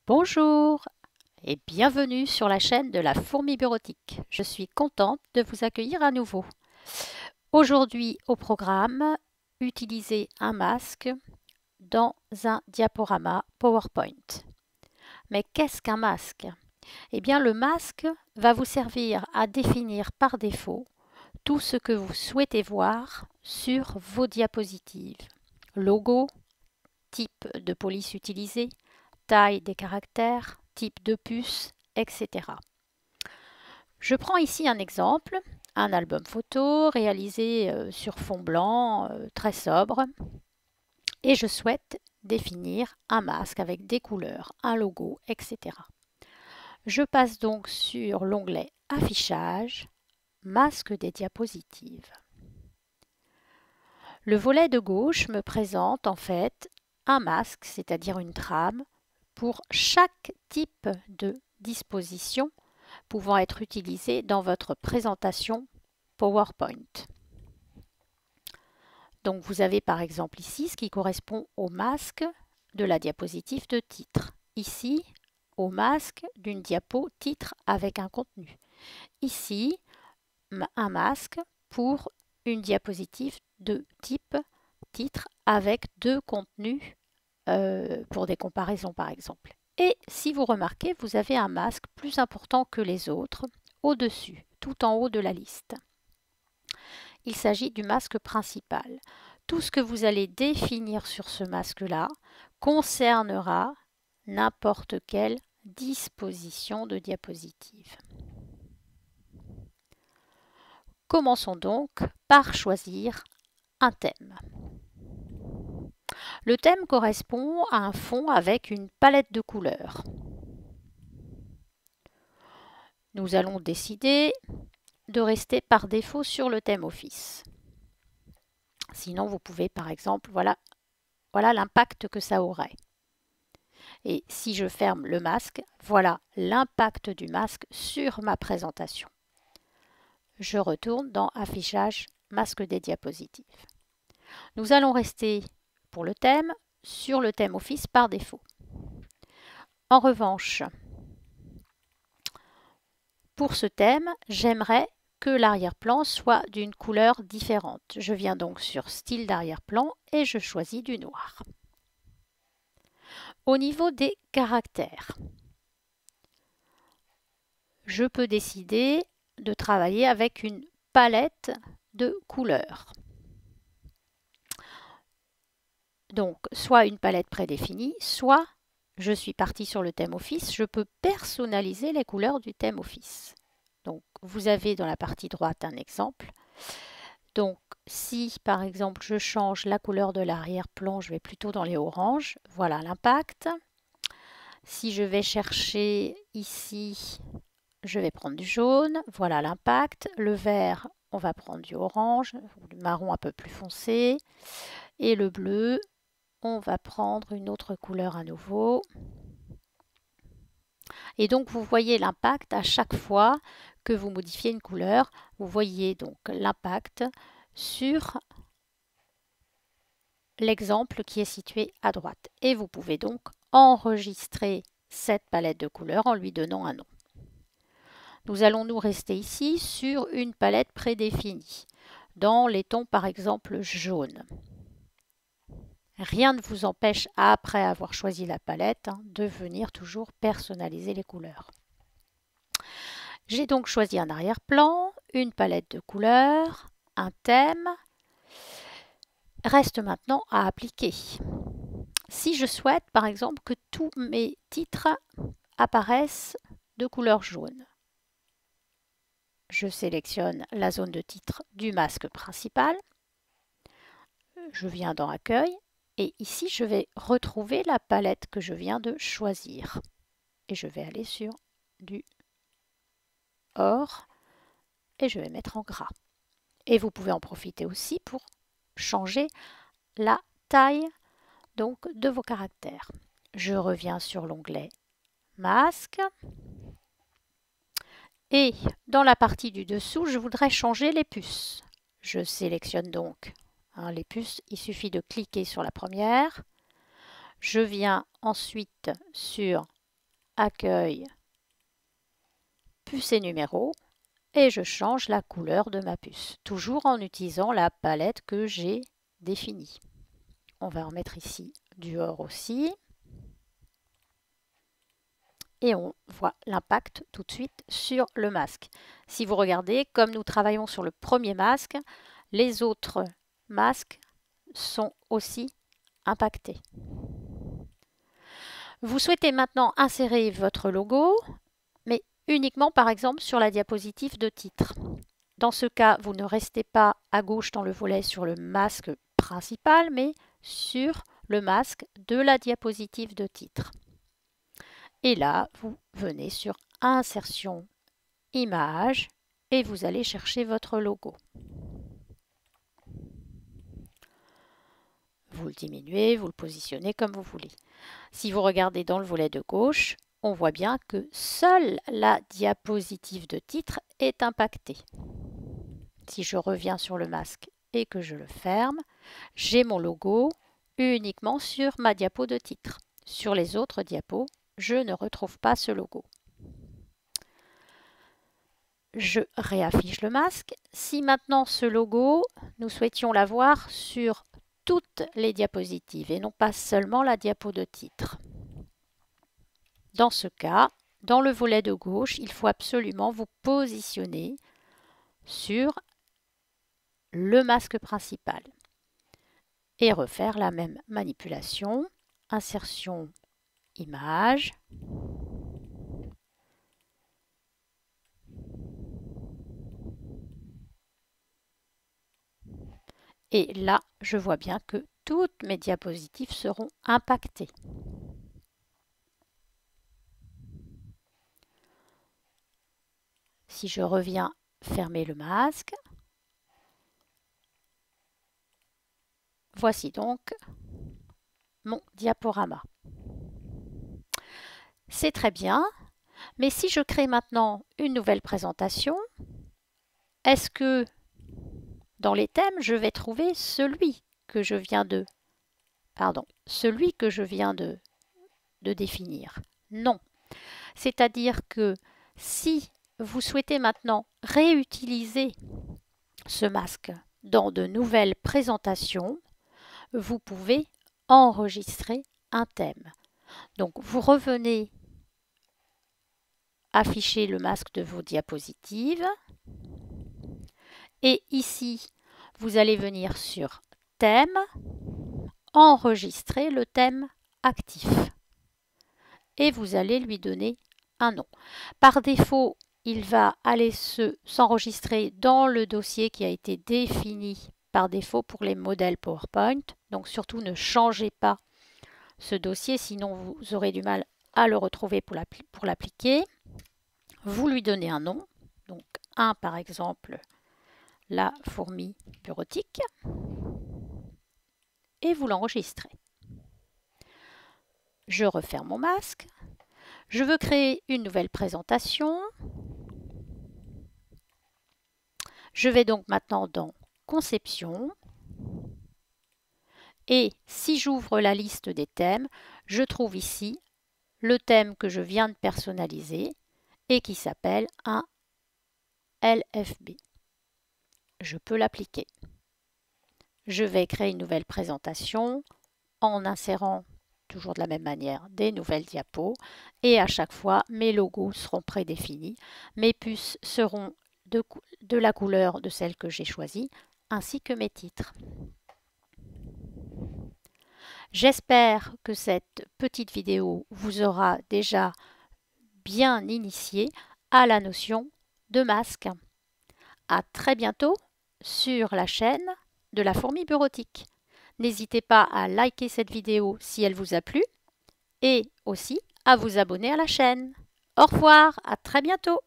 Bonjour et bienvenue sur la chaîne de la fourmi bureautique. Je suis contente de vous accueillir à nouveau. Aujourd'hui au programme, utiliser un masque dans un diaporama PowerPoint. Mais qu'est-ce qu'un masque? Eh bien, le masque va vous servir à définir par défaut tout ce que vous souhaitez voir sur vos diapositives. Logo, type de police utilisé, taille des caractères, type de puce, etc. Je prends ici un exemple, un album photo réalisé sur fond blanc, très sobre, et je souhaite définir un masque avec des couleurs, un logo, etc. Je passe donc sur l'onglet Affichage, Masque des diapositives. Le volet de gauche me présente en fait un masque, c'est-à-dire une trame, pour chaque type de disposition pouvant être utilisée dans votre présentation PowerPoint. Donc vous avez par exemple ici ce qui correspond au masque de la diapositive de titre. Ici, au masque d'une diapo titre avec un contenu. Ici, un masque pour une diapositive de type titre avec deux contenus pour des comparaisons par exemple. Et si vous remarquez, vous avez un masque plus important que les autres au-dessus, tout en haut de la liste. Il s'agit du masque principal. Tout ce que vous allez définir sur ce masque-là concernera n'importe quelle disposition de diapositive. Commençons donc par choisir un thème. Le thème correspond à un fond avec une palette de couleurs. Nous allons décider de rester par défaut sur le thème Office. Sinon, vous pouvez par exemple, voilà l'impact que ça aurait. Et si je ferme le masque, voilà l'impact du masque sur ma présentation. Je retourne dans Affichage, masque des diapositives. Nous allons rester pour le thème sur le thème Office par défaut. En revanche, pour ce thème, j'aimerais que l'arrière-plan soit d'une couleur différente. Je viens donc sur Style d'arrière-plan et je choisis du noir. Au niveau des caractères, je peux décider de travailler avec une palette de couleurs. Donc, soit une palette prédéfinie, soit je suis partie sur le thème Office, je peux personnaliser les couleurs du thème Office. Donc, vous avez dans la partie droite un exemple. Donc, si par exemple je change la couleur de l'arrière-plan, je vais plutôt dans les oranges, voilà l'impact. Si je vais chercher ici, je vais prendre du jaune, voilà l'impact. Le vert, on va prendre du orange, du marron un peu plus foncé. Et le bleu, on va prendre une autre couleur à nouveau. Et donc, vous voyez l'impact à chaque fois que vous modifiez une couleur. Vous voyez donc l'impact sur l'exemple qui est situé à droite. Et vous pouvez donc enregistrer cette palette de couleurs en lui donnant un nom. Nous allons nous rester ici sur une palette prédéfinie, dans les tons par exemple jaune. Rien ne vous empêche, après avoir choisi la palette, de venir toujours personnaliser les couleurs. J'ai donc choisi un arrière-plan, une palette de couleurs, un thème. Reste maintenant à appliquer. Si je souhaite, par exemple, que tous mes titres apparaissent de couleur jaune, je sélectionne la zone de titre du masque principal. Je viens dans Accueil. Et ici, je vais retrouver la palette que je viens de choisir. Et je vais aller sur du or et je vais mettre en gras. Et vous pouvez en profiter aussi pour changer la taille donc, de vos caractères. Je reviens sur l'onglet Masque. Et dans la partie du dessous, je voudrais changer les puces. Je sélectionne donc les puces, il suffit de cliquer sur la première. Je viens ensuite sur accueil, puce et numéro, et je change la couleur de ma puce, toujours en utilisant la palette que j'ai définie. On va en mettre ici du or aussi. Et on voit l'impact tout de suite sur le masque. Si vous regardez, comme nous travaillons sur le premier masque, les autres masques sont aussi impactés. Vous souhaitez maintenant insérer votre logo, mais uniquement par exemple sur la diapositive de titre. Dans ce cas, vous ne restez pas à gauche dans le volet sur le masque principal, mais sur le masque de la diapositive de titre. Et là, vous venez sur Insertion, Images et vous allez chercher votre logo. Vous le diminuez, vous le positionnez comme vous voulez. Si vous regardez dans le volet de gauche, on voit bien que seule la diapositive de titre est impactée. Si je reviens sur le masque et que je le ferme, j'ai mon logo uniquement sur ma diapo de titre. Sur les autres diapos, je ne retrouve pas ce logo. Je réaffiche le masque. Si maintenant ce logo, nous souhaitions l'avoir sur toutes les diapositives et non pas seulement la diapo de titre. Dans ce cas, dans le volet de gauche, il faut absolument vous positionner sur le masque principal et refaire la même manipulation. Insertion, image. Et là, je vois bien que toutes mes diapositives seront impactées. Si je reviens fermer le masque, voici donc mon diaporama. C'est très bien, mais si je crée maintenant une nouvelle présentation, est-ce que dans les thèmes, je vais trouver celui que je viens de définir? Non. C'est-à-dire que si vous souhaitez maintenant réutiliser ce masque dans de nouvelles présentations, vous pouvez enregistrer un thème. Donc vous revenez afficher le masque de vos diapositives et ici vous allez venir sur thème, enregistrer le thème actif et vous allez lui donner un nom. Par défaut, il va aller s'enregistrer dans le dossier qui a été défini par défaut pour les modèles PowerPoint. Donc surtout ne changez pas ce dossier, sinon vous aurez du mal à le retrouver pour l'appliquer. Vous lui donnez un nom, donc par exemple la fourmi bureautique, et vous l'enregistrez. Je referme mon masque. Je veux créer une nouvelle présentation. Je vais donc maintenant dans Conception. Et si j'ouvre la liste des thèmes, je trouve ici le thème que je viens de personnaliser et qui s'appelle un LFB. Je peux l'appliquer. Je vais créer une nouvelle présentation en insérant toujours de la même manière des nouvelles diapos et à chaque fois mes logos seront prédéfinis, mes puces seront de la couleur de celle que j'ai choisie ainsi que mes titres. J'espère que cette petite vidéo vous aura déjà bien initié à la notion de masque. À très bientôt sur la chaîne de la fourmi bureautique. N'hésitez pas à liker cette vidéo si elle vous a plu et aussi à vous abonner à la chaîne. Au revoir, à très bientôt.